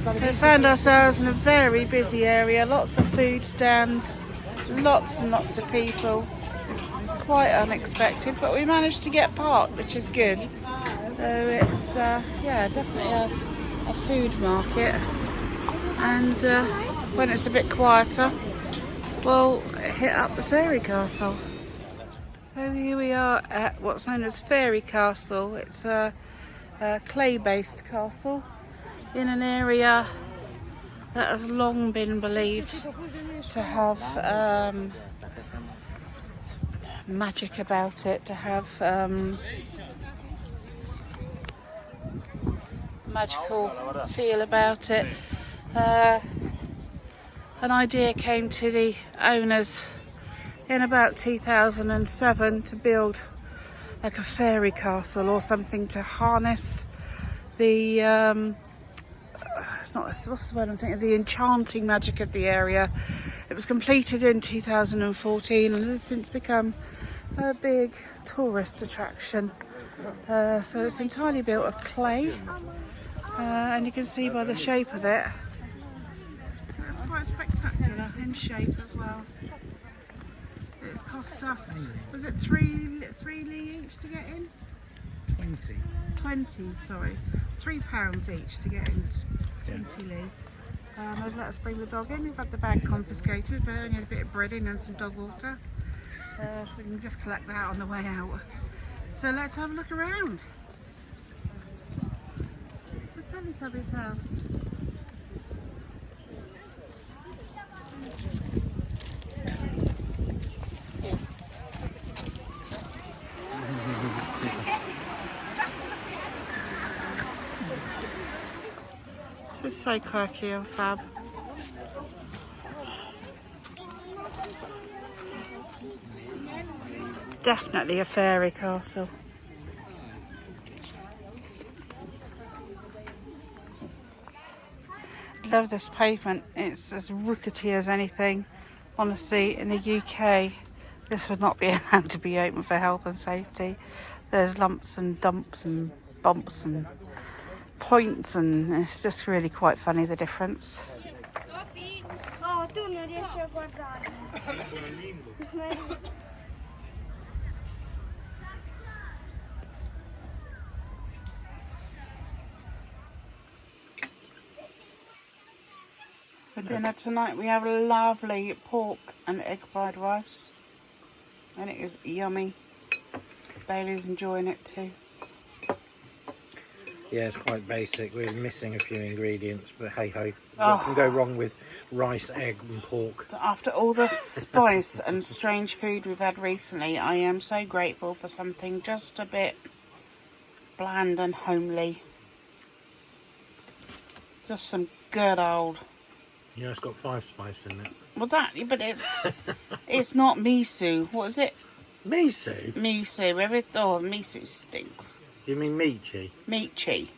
We found ourselves in a very busy area, lots of food stands, lots and lots of people. Quite unexpected, but we managed to get parked, which is good. So it's yeah, definitely a food market, and when it's a bit quieter, we'll hit up the fairy castle. So here we are at what's known as Fairy Castle. It's a clay-based castle in an area that has long been believed to have magic about it, to have magical feel about it. An idea came to the owners in about 2007 to build like a fairy castle or something to harness the what's the word I'm thinking, the enchanting magic of the area. It was completed in 2014 and has since become a big tourist attraction. So it's entirely built of clay, and you can see by the shape of it, it's quite spectacular in shape as well. It's cost us, was it three li each to get in? 20, sorry. £3 each to get in, 20 li. They've let us bring the dog in. We've had the bag confiscated, but only had a bit of breading and some dog water. We can just collect that on the way out. So let's have a look around. The Teletubbies house. It's so quirky and fab. Definitely a fairy castle. Love this pavement. It's as rickety as anything. Honestly, in the UK, this would not be allowed to be open for health and safety. There's lumps and dumps and bumps and points, and it's just really quite funny, the difference. Oh, tu non riesci a guardare. For dinner tonight we have a lovely pork and egg fried rice, and it is yummy. Bailey's enjoying it too. Yeah, it's quite basic. We're missing a few ingredients, but hey ho. What can go wrong with rice, egg and pork? After all the spice and strange food we've had recently, I am so grateful for something just a bit bland and homely. Just some good old... Yeah, it's got 5 spice in it. Well, but it's not miso. What is it? Miso? Miso. Miso stinks. You mean michi? Michi.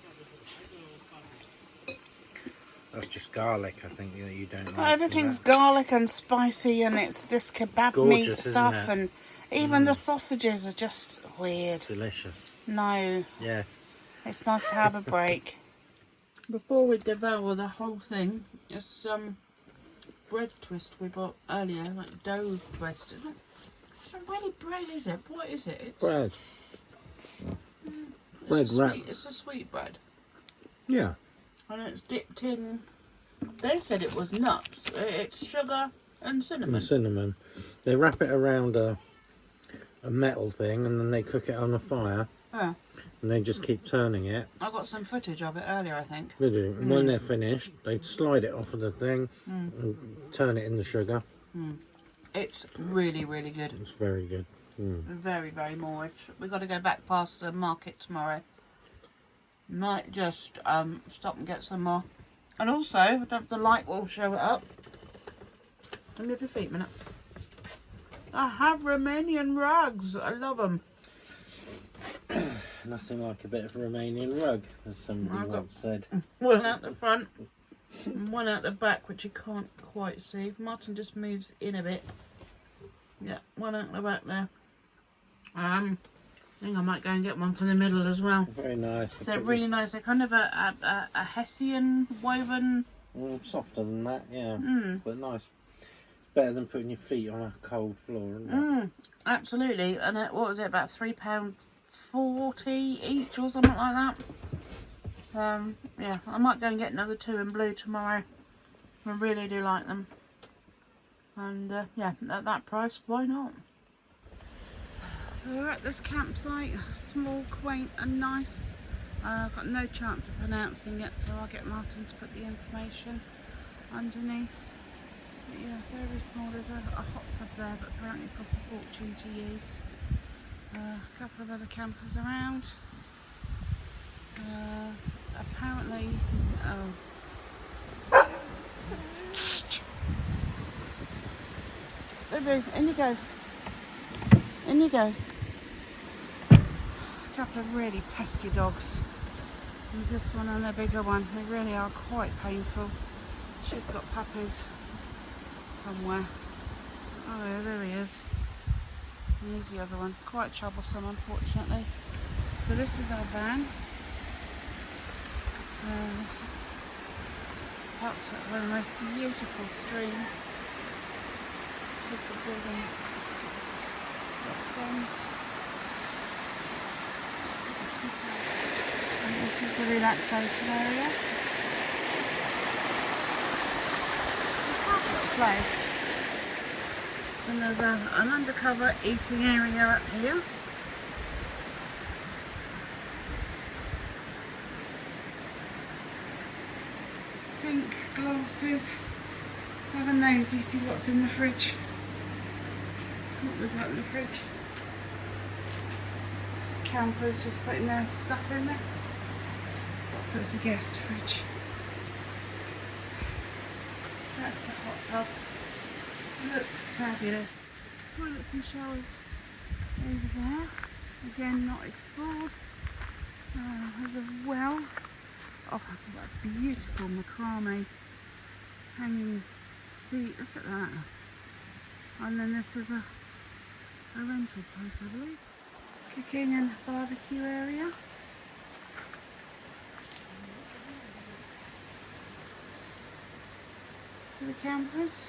That's just garlic, I think, that you don't like. Well, everything's garlic and spicy, and it's this kebab gorgeous, meat stuff, isn't it? and even the sausages are just weird. Delicious. No. Yes. It's nice to have a break. Before we devour the whole thing, it's some bread twist we bought earlier, like dough twist. So really bread is it? What is it? It's Bread. Bread wrap. It's a sweet bread. Yeah. And it's dipped in, they said it was nuts. It's sugar and cinnamon. And cinnamon. They wrap it around a metal thing and then they cook it on a fire. Yeah. And they just keep turning it. I got some footage of it earlier, I think. They do. And when they're finished, they slide it off of the thing and turn it in the sugar. It's really, really good. It's very good. Very, very moorish. We've got to go back past the market tomorrow. Might just stop and get some more. And also, I don't know if the light will show it up. Let me have your feet a minute. I have Romanian rugs. I love them. Nothing like a bit of Romanian rug, as somebody once said. One out the front and one out the back, which you can't quite see. Martin just moves in a bit. Yeah, one out the back there. think I might go and get one for the middle as well. Very nice. They're really nice. They're kind of a Hessian woven. Softer than that, yeah. Mm. But nice. Better than putting your feet on a cold floor, isn't it? Absolutely. And what was it, about £3.40 each or something like that? Yeah, I might go and get another 2 in blue tomorrow. I really do like them. And yeah, at that price, why not? So we're at this campsite, small, quaint and nice. I've got no chance of pronouncing it, so I'll get Martin to put the information underneath. But yeah, very small. There's a hot tub there, but apparently it costs a fortune to use. A couple of other campers around. Apparently, Boo, in you go. In you go. A couple of really pesky dogs. There's this one and a bigger one. They really are quite painful. She's got puppies somewhere. Oh yeah, there he is. And here's the other one. Quite troublesome, unfortunately. So this is our van. Up to one of the most beautiful stream. Kids are building guns. And this is the relaxation area. Little place. And there's an undercover eating area up here. Sink, glasses. Let's have a nosy, see what's in the fridge. What we've got in the fridge. Campers just putting their stuff in there. So it's a guest fridge. That's the hot tub. Looks fabulous. Toilets and showers over there. Again, not explored. There's a well. Oh, what a beautiful macrame hanging seat. Look at that. And then this is a rental place, I believe. Cooking and barbecue area. For the campers.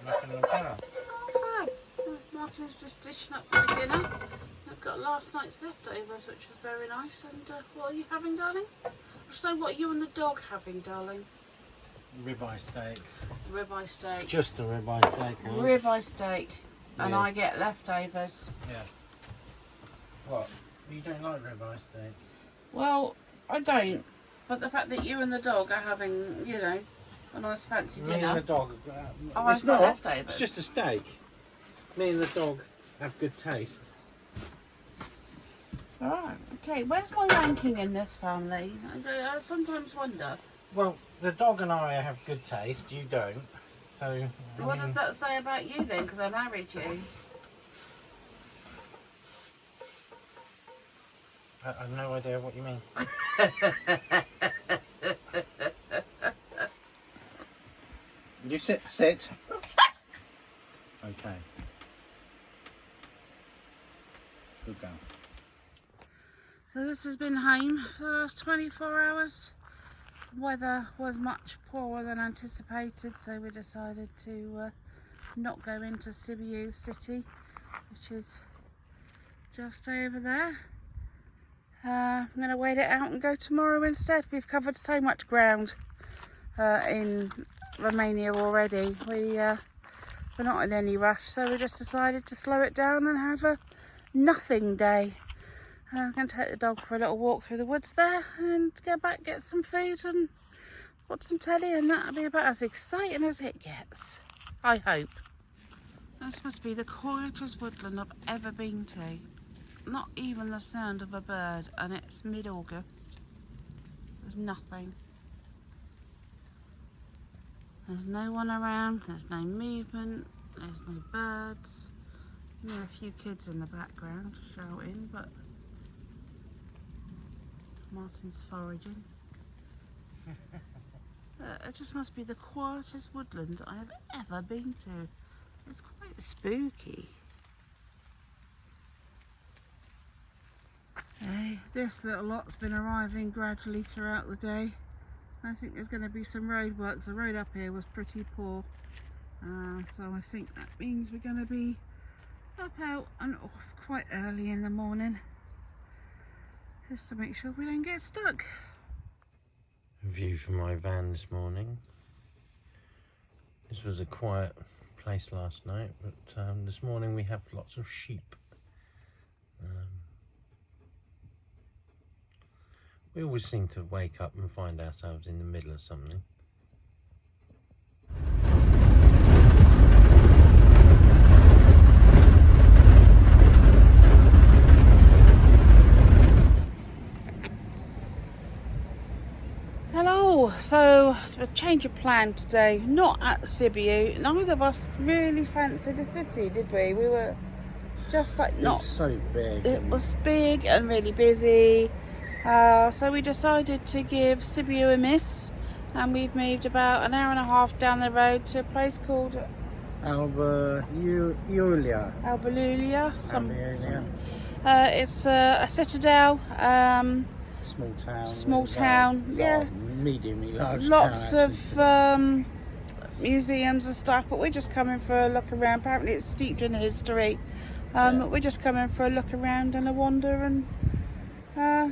Nothing in the car. Martin's just dishing up my dinner. I've got last night's leftovers, which was very nice. And what are you having, darling? So what are you and the dog having, darling? Ribeye steak. Ribeye steak. Just a ribeye steak. Huh? Ribeye steak. And Yeah. I get leftovers. Yeah. What? You don't like ribeye steak? Well, I don't. But the fact that you and the dog are having, you know, a nice fancy Me and the dinner. dog. Oh, it's I've got not. leftovers. It's just a steak. Me and the dog have good taste. Alright, okay. Where's my ranking in this family? I sometimes wonder. Well, the dog and I have good taste. You don't. So. What does that say about you then? Because I married you. I have no idea what you mean. You sit. Okay. Good girl. So this has been home for the last 24 hours. Weather was much poorer than anticipated, so we decided to not go into Sibiu city, which is just over there. I'm going to wait it out and go tomorrow instead. We've covered so much ground in Romania already. We're not in any rush, so we just decided to slow it down and have a nothing day. I'm going to take the dog for a little walk through the woods there and go back, get some food and watch some telly, and that'll be about as exciting as it gets. I hope. This must be the quietest woodland I've ever been to. Not even the sound of a bird, and it's mid-August. There's nothing. There's no one around, there's no movement, there's no birds. There are a few kids in the background shouting, but Martin's foraging. It just must be the quietest woodland I have ever been to. It's quite spooky. Hey, this little lot's been arriving gradually throughout the day. I think there's going to be some road works. The road up here was pretty poor. So I think that means we're going to be up, out and off quite early in the morning. Just to make sure we don't get stuck. View from my van this morning. This was a quiet place last night, but this morning we have lots of sheep. We always seem to wake up and find ourselves in the middle of something. Hello, so a change of plan today. Not at Sibiu. Neither of us really fancied the city, did we? We were just like not. It's so big. It was big and really busy. So we decided to give Sibiu a miss, and we've moved about an hour and a half down the road to a place called Albalulia. Albalulia. Albalulia. It's a citadel. Small town. Yeah. Mediumly large Lots town, of museums and stuff, but we're just coming for a look around. Apparently it's steeped in history. We're just coming for a look around and a wander and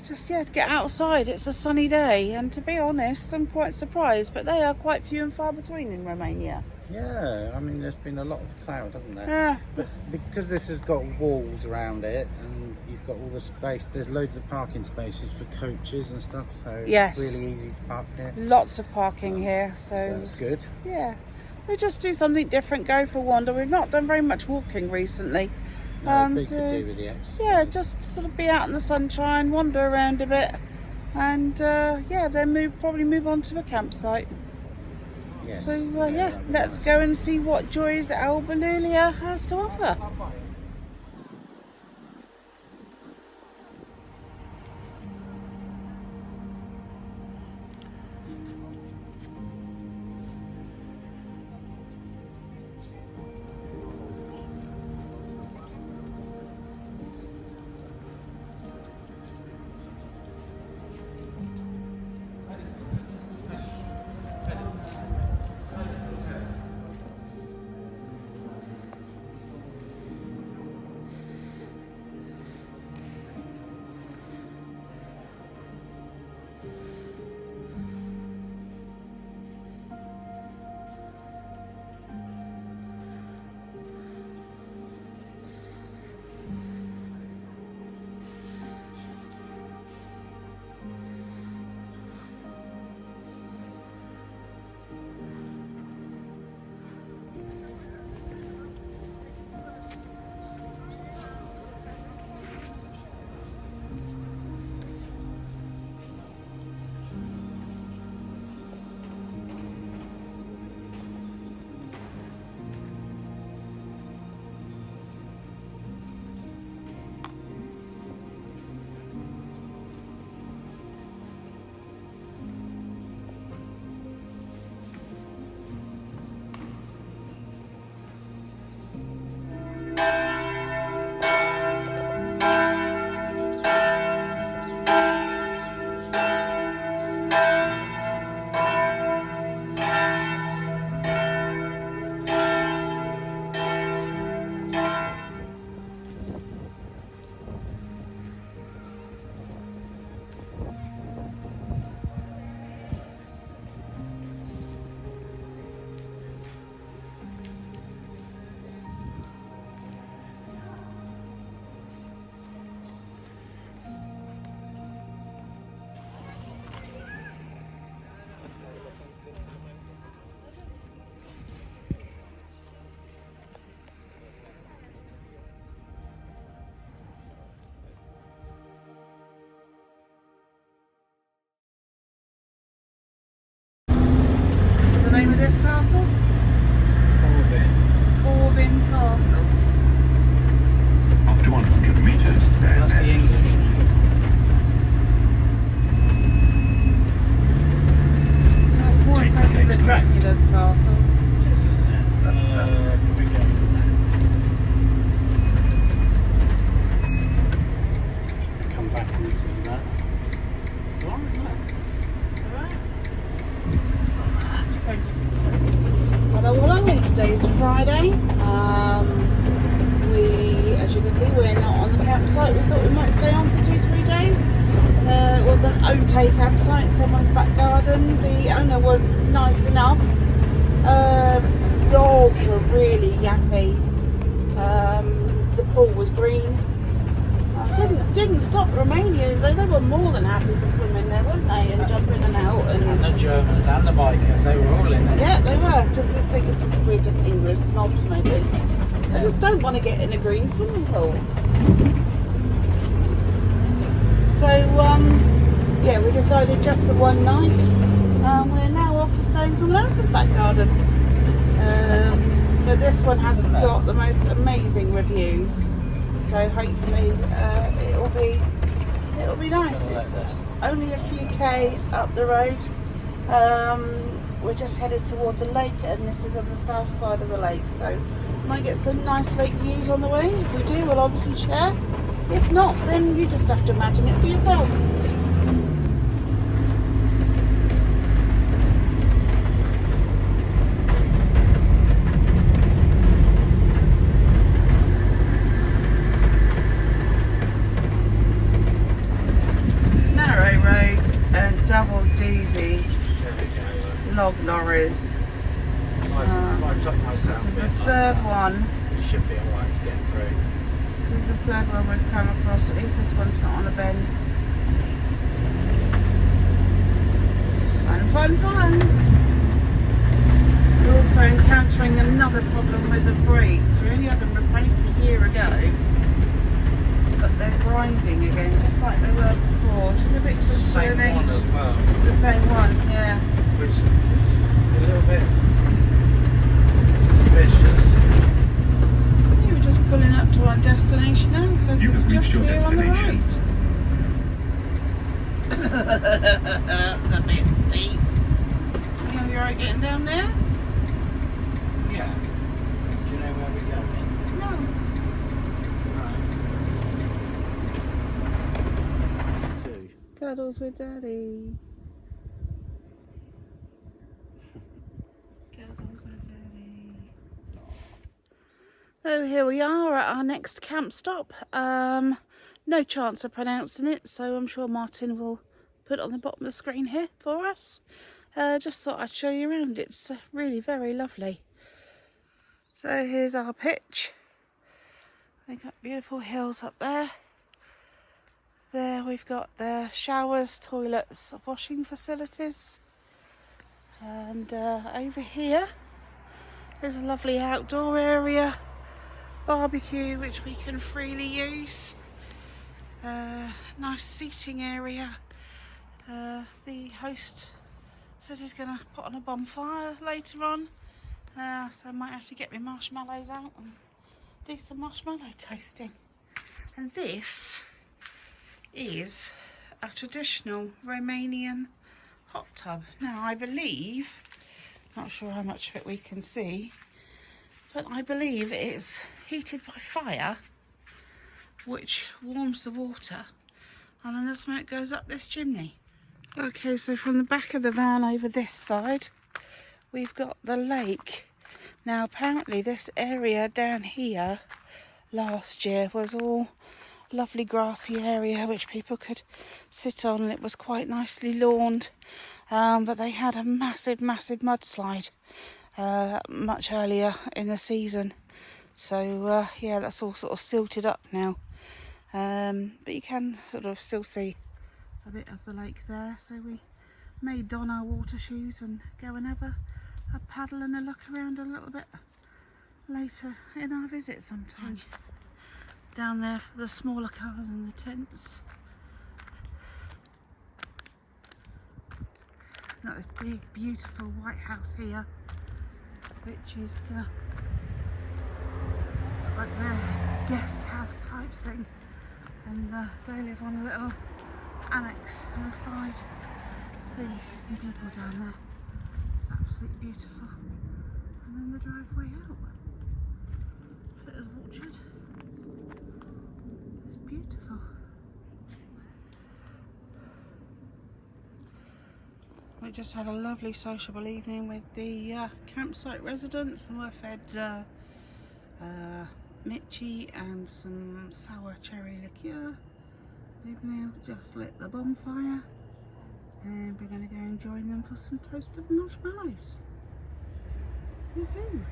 just get outside. It's a sunny day, and to be honest, I'm quite surprised, but they are quite few and far between in Romania. Yeah, I mean, there's been a lot of cloud, hasn't there? Yeah. But because this has got walls around it, and you've got all the space, there's loads of parking spaces for coaches and stuff, so Yes. it's really easy to park here. Lots of parking here, So so that's good. yeah. We just do something different, go for a wander. We've not done very much walking recently. Big So could do with the exercise. yeah, just sort of be out in the sunshine, wander around a bit, and then probably move on to a campsite. Yes. So that'd be let's nice. go and see what joys Albalulia has to offer. okay campsite in someone's back garden. The owner was nice enough. Dogs were really yappy. The pool was green. Didn't stop Romanians though. They were more than happy to swim in there, weren't they? And jump in and out. And the Germans and the bikers, they were all in there. Yeah, they were. Just this thing is just we're just English snobs maybe. I just don't want to get in a green swimming pool. So yeah, we decided just the one night. We're now off to stay in someone else's back garden. But this one hasn't got the most amazing reviews. So hopefully it'll be nice. It's only a few K up the road. We're just headed towards a lake, and this is on the south side of the lake. So might get some nice lake views on the way. If we do, we'll obviously share. If not, then you just have to imagine it for yourselves. Narrow roads and double doozy log lorries. If I took myself This is the in third like that, one. you should be alright to get through. This is the third one we've come across. At least this one's not on a bend. Fun, fun, fun! We're also encountering another problem with the brakes. We only had them replaced a year ago, but they're grinding again, just like they were before, which is a bit It's the same concerning. one as well, It's the same one, yeah. which is a little bit suspicious. Yeah, we're just pulling up to our destination now. It says You it's have just reached your here on the destination. right. It's a bit steep. You gonna be alright getting down there? Yeah. Do you know where we're going? No. No. Two. Cuddles with Daddy. Cuddles with Daddy. So here we are at our next camp stop. No chance of pronouncing it, so I'm sure Martin will put it on the bottom of the screen here for us. Just thought I'd show you around. It's really very lovely. So here's our pitch. We've got beautiful hills up there. There we've got the showers, toilets, washing facilities. And over here there's a lovely outdoor area. Barbecue which we can freely use. Nice seating area. The host said he's going to put on a bonfire later on. So I might have to get my marshmallows out and do some marshmallow toasting. And this is a traditional Romanian hot tub. Now I believe, not sure how much of it we can see, but I believe it's heated by fire, which warms the water, and then the smoke goes up this chimney. Okay, so from the back of the van over this side, we've got the lake. Now apparently this area down here last year was all lovely grassy area which people could sit on, and it was quite nicely lawned, but they had a massive mudslide much earlier in the season, so yeah, that's all sort of silted up now, but you can sort of still see a bit of the lake there. So we may don our water shoes and go and have a paddle and a look around a little bit later in our visit sometime. Down there for the smaller cars and the tents. Got this big beautiful white house here, which is like their guest house type thing, and they live on a little annex on the side. So you see some people down there. It's absolutely beautiful. And then the driveway out. Bit of orchard. It's beautiful. We just had a lovely sociable evening with the campsite residents, and we're fed Mitchie and some sour cherry liqueur. They've now just lit the bonfire, then we're going to go and join them for some toasted marshmallows. Woohoo!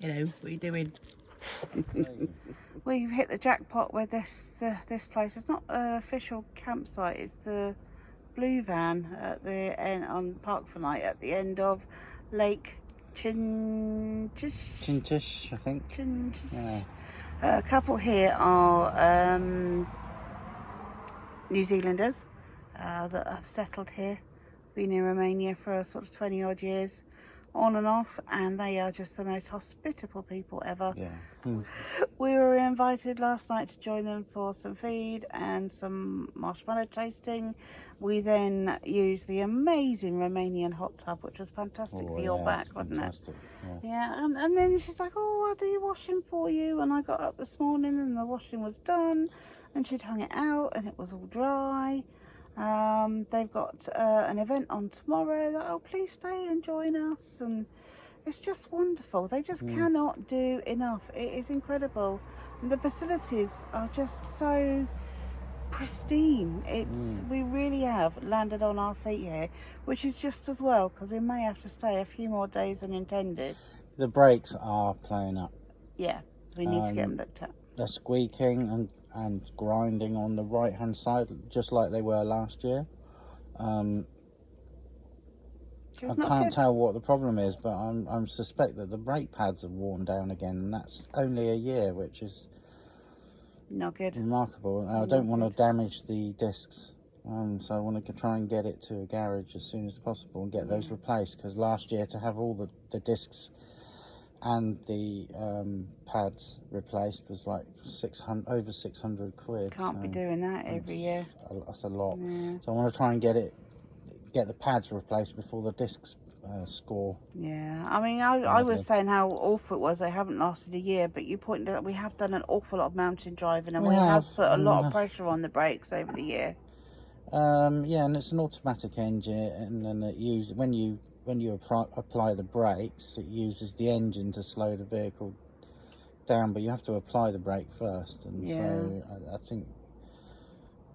Hello, what are you doing? We've hit the jackpot with this place. It's not an official campsite. It's the Blue Van at the end on Park for Night at the end of Lake Chinchish. Chinchish, I think. Chinchish. Yeah. A couple here are New Zealanders that have settled here, been in Romania for sort of 20 odd years, on and off, and they are just the most hospitable people ever. Yeah. We were invited last night to join them for some feed and some marshmallow tasting. We then used the amazing Romanian hot tub, which was fantastic for your back, wasn't fantastic. it? Yeah, and then she's like, oh, I'll do your washing for you. And I got up this morning and the washing was done, and she'd hung it out and it was all dry. They've got an event on tomorrow that, oh, please stay and join us, and it's just wonderful. They just cannot do enough. It is incredible. And the facilities are just so pristine. It's we really have landed on our feet here, which is just as well, because we may have to stay a few more days than intended. The brakes are playing up. Yeah, we need to get them looked at. They're squeaking and grinding on the right hand side, just like they were last year. I can't tell what the problem is, but I suspect that the brake pads have worn down again, and that's only a year, which is not good. Remarkable. I don't want to damage the discs, so I want to try and get it to a garage as soon as possible and get those replaced, because last year to have all the discs and the pads replaced was like over 600 quid. Can't be doing that every year. That's a lot. Yeah. So I want to try and get the pads replaced before the discs score. Yeah, I mean, I was saying how awful it was. They haven't lasted a year, but you pointed out we have done an awful lot of mountain driving, and we have put a lot of pressure on the brakes over the year. Yeah, and it's an automatic engine, and it uses when you apply the brakes, it uses the engine to slow the vehicle down, but you have to apply the brake first. And so I think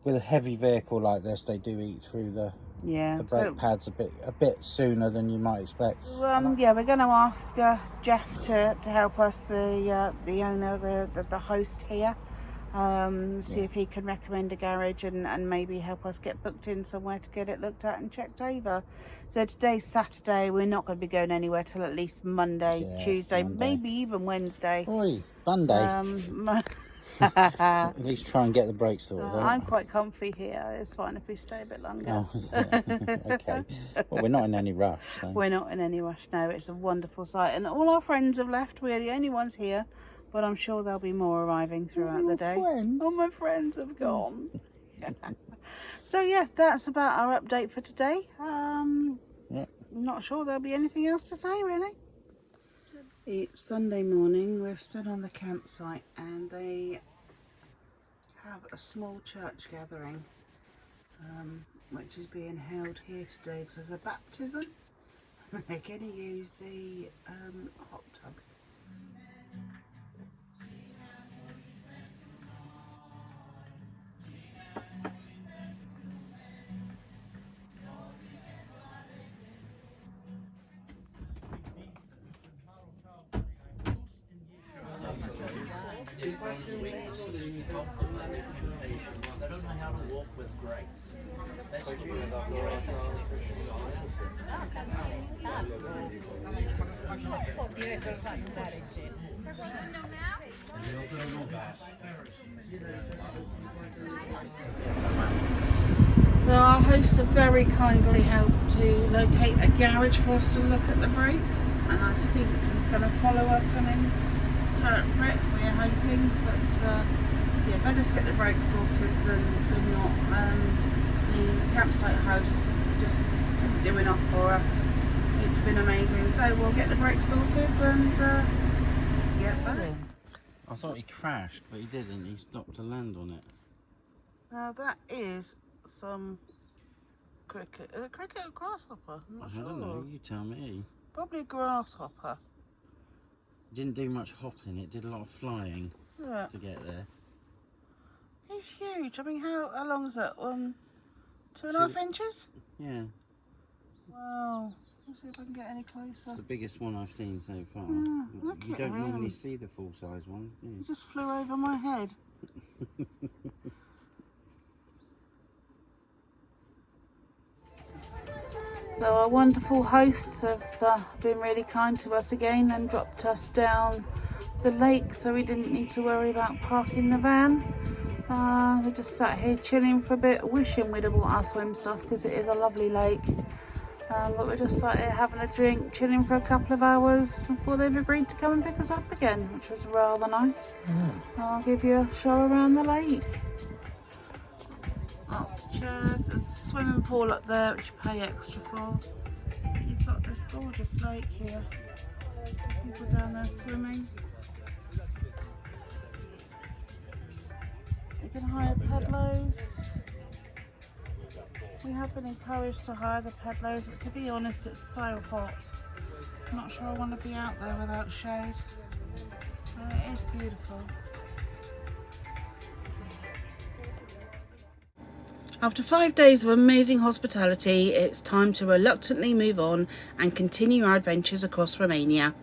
with a heavy vehicle like this, they do eat through the brake pads a bit sooner than you might expect. Yeah, we're going to ask Geoff to help us, the owner, the host here. See if he can recommend a garage and maybe help us get booked in somewhere to get it looked at and checked over. So today's Saturday, we're not going to be going anywhere till at least Monday, Tuesday, maybe even Wednesday. Oi, Monday. At least try and get the brakes sorted out. I'm quite comfy here. It's fine if we stay a bit longer. Oh, okay. Well, we're not in any rush. So. We're not in any rush, no. It's a wonderful site. And all our friends have left. We're the only ones here. But I'm sure there'll be more arriving throughout the day. All my friends have gone. So yeah, that's about our update for today. I'm not sure there'll be anything else to say, really. It's Sunday morning. We're stood on the campsite, and they have a small church gathering, which is being held here today. There's a baptism. They're going to use the hot tub. They don't know how to walk with grace. So our hosts have very kindly helped to locate a garage for us to look at the brakes, and I think he's going to follow us and interpret. We're hoping, but Yeah, better just get the brakes sorted than not. The campsite house just couldn't do enough for us. It's been amazing. So we'll get the brakes sorted and get back. I thought he crashed, but he didn't. He stopped to land on it. Now that is some cricket. Is it cricket or grasshopper? I'm not I sure. don't know. You tell me. Probably grasshopper. Didn't do much hopping. It did a lot of flying Yeah. to get there. He's huge. I mean, how long is that? 2.5 inches? Yeah. Wow. Let's see if I can get any It's closer. the biggest one I've seen so far. Look You at don't normally him. see the full-size ones, do He you? just flew over my head. So our wonderful hosts have been really kind to us again and dropped us down the lake, so we didn't need to worry about parking the van. We just sat here chilling for a bit, wishing we'd have brought our swim stuff because it is a lovely lake. But we're just sat here having a drink, chilling for a couple of hours before they've agreed to come and pick us up again, which was rather nice. I'll give you a show around the lake. Lots of chairs, there's a swimming pool up there which you pay extra for. You've got this gorgeous lake here. People down there swimming. You can hire pedlos. We have been encouraged to hire the pedlos, but to be honest, it's so hot. I'm not sure I want to be out there without shade. It is beautiful. After 5 days of amazing hospitality, it's time to reluctantly move on and continue our adventures across Romania.